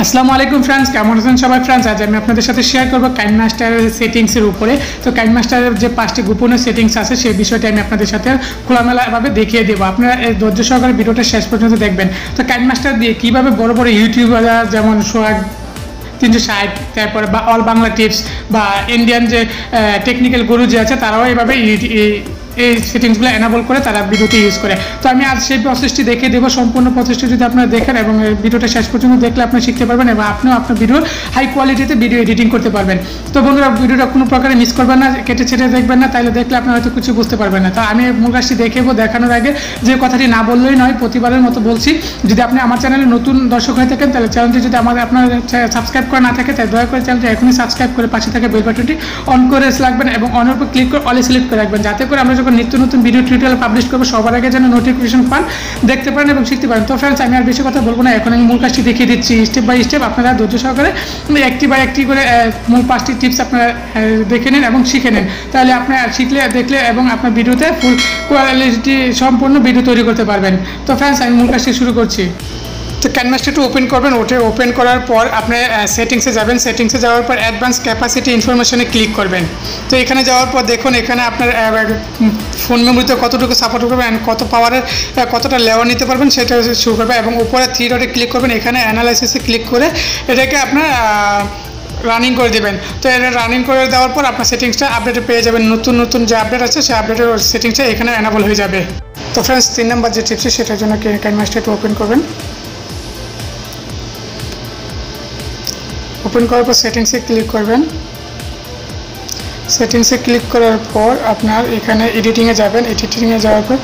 আসসালামু আলাইকুম ফ্রেন্ডস, কেমন আছেন সবাই ফ্রেন্ডস? আজ আমি আপনাদের সাথে শেয়ার করব কাইন মাস্টারের সেটিংসের উপরে। তো কাইন মাস্টারের যে 5টি গোপনীয় সেটিংস আছে সেই বিষয়টি আমি আপনাদের সাথে খোলামেলাভাবে দেখিয়ে দেবো। আপনারা ধৈর্য সহকারে ভিডিওটা শেষ পর্যন্ত দেখবেন। তো কাইন মাস্টার দিয়ে কীভাবে বড় বড় ইউটিউবার যেমন সোহাগ 360, তারপরে বা অল বাংলা টিপস বা ইন্ডিয়ান যে টেকনিক্যাল গুরু যে আছে তারাও এইভাবে এই সেটিংসগুলো এনাবল করে তারা ভিডিওটি ইউজ করে। তো আমি আজ সেই প্রসেসটি দেখিয়ে দেবো। সম্পূর্ণ প্রসেসটি যদি আপনারা দেখেন এবং ভিডিওটা শেষ পর্যন্ত দেখলে আপনি শিখতে পারবেন এবং আপনিও আপনার ভিডিও হাই কোয়ালিটিতে ভিডিও এডিটিং করতে পারবেন। তো বন্ধুরা, ভিডিওটা কোনো প্রকারে মিস করবেন না, কেটে ছেটে দেখবেন না, তাইলে দেখলে আপনি হয়তো কিছু বুঝতে পারবেন না। তো আমি মূল কাজটি দেখাবো। দেখানোর আগে যে কথাটি না বললেই নয়, প্রতিবারের মতো বলছি, যদি আপনি আমার চ্যানেলে নতুন দর্শক হয়ে থাকেন তাহলে চ্যানেলটি যদি আপনার সাবস্ক্রাইব করা না থাকে তাই দয়া করে চ্যানেলটি এখনই সাবস্ক্রাইব করে পাশে থাকা বেল বাটনটি অন করে রাখবেন এবং অনের উপর ক্লিক করে অলে সিলেক্ট করে রাখবেন, যাতে করে আমরা যখন নিত্য নতুন ভিডিও টিউটোরিয়াল পাবলিশ করবো সবার আগে যেন নোটিফিকেশন পান, দেখতে পারেন এবং শিখতে পারেন। তো ফ্রেন্ডস, আমি আর বেশি কথা বলবো না, এখন আমি মূল কাজটি দেখিয়ে দিচ্ছি স্টেপ বাই স্টেপ। আপনারা ধৈর্য সহকারে একটি বাই একটি করে মূল 5টি টিপস আপনারা দেখে নিন এবং শিখে নিন। তাহলে আপনার শিখলে দেখলে এবং আপনার ভিডিওতে ফুল কোয়ালিটি সম্পূর্ণ ভিডিও তৈরি করতে পারবেন। তো ফ্রেন্ডস, আমি মূল কাজটি শুরু করছি। তো ক্যানভাসটা ওপেন করবেন। ওপেন করার পর আপনি সেটিংসে যাবেন। সেটিংসে যাওয়ার পর অ্যাডভান্স ক্যাপাসিটি ইনফরমেশনে ক্লিক করবেন। তো এখানে যাওয়ার পর দেখুন এখানে আপনার ফোন মেমোরিতে কতটুকু সাপোর্ট করবেন অ্যান্ড কত পাওয়ারের কতটা লেয়ার নিতে পারবেন সেটা শুরু করবে এবং উপরে 3 ডটে ক্লিক করবেন। এখানে অ্যানালাইসিসে ক্লিক করে এটাকে আপনার রানিং করে দেবেন। তো এটা রানিং করে দেওয়ার পর আপনার সেটিংসটা আপডেটে পেয়ে যাবেন। নতুন নতুন যে আপডেট আছে সেই আপডেটের সেটিংসটা এখানে এনাবল হয়ে যাবে। তো ফ্রেন্ডস, 3 নম্বর যে টিপস সেটার জন্য ক্যানভাসটা ওপেন করবেন। ওপেন করার পর সেটিংসে ক্লিক করবেন। সেটিংসে ক্লিক করার পর আপনার এখানে এডিটিংয়ে যাবেন। এডিটিংয়ে যাওয়ার পর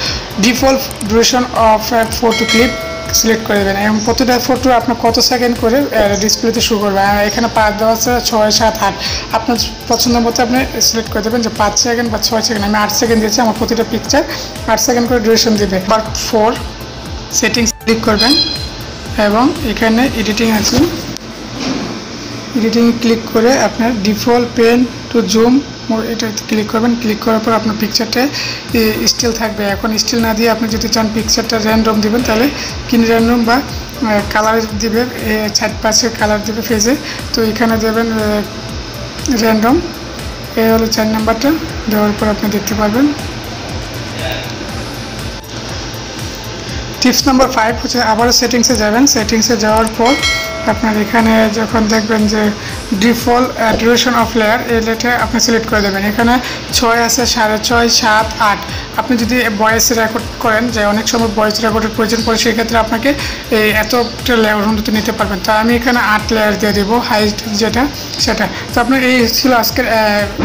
default duration of photo clip select করে দেবেন এবং প্রতিটা ফটো আপনার কত সেকেন্ড করে ডিসপ্লেতে শুরু করবে। এখানে 5 দেওয়া আছে, 6, 7, 8 আপনার পছন্দ মতো আপনি সিলেক্ট করে দেবেন যে 5 সেকেন্ড বা 6 সেকেন্ড। আমি 8 সেকেন্ড দিয়েছি, আমার প্রতিটা পিকচার 8 সেকেন্ড করে ডিউরেশন দেবে। পার্ট 4 সেটিংস ক্লিক করবেন এবং এখানে এডিটিং আছে, এডিটিং ক্লিক করে আপনার ডিফল্ট পেন টু জুম এটা ক্লিক করবেন। ক্লিক করার পর আপনার পিকচারটা স্টিল থাকবে। এখন স্টিল না দিয়ে আপনি যদি চান পিকচারটা র্যান্ডম দেবেন তাহলে কিন র্যান্ডম বা কালার দিবে, 4-5 কালার দেবে ফেজে। তো এখানে দেবেন র্যান্ডম। এই হলো 4 নাম্বারটা। দেওয়ার পর আপনি দেখতে পারবেন। টিপস নাম্বার 5 হচ্ছে আবারও সেটিংসে যাবেন। সেটিংসে যাওয়ার পর আপনার এখানে যখন দেখবেন যে ডিফল্ট ডিউরেশন অফ লেয়ার এই লেয়ারটা আপনি সিলেক্ট করে দেবেন। এখানে 6 আছে, 6.5, 7, 8। আপনি যদি ভয়েস রেকর্ড করেন, যে অনেক সময় ভয়েস রেকর্ডের প্রয়োজন পড়ে, সেক্ষেত্রে আপনাকে এই এতটা লেয়ার অন্তত নিতে পারবেন। তো আমি এখানে 8 লেয়ার দিয়ে দেবো, হাইট যেটা সেটা। তো আপনার এই ছিল আজকের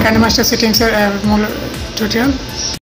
কাইনে মাস্টার সেটিংসের মূল টিউটোরিয়াল।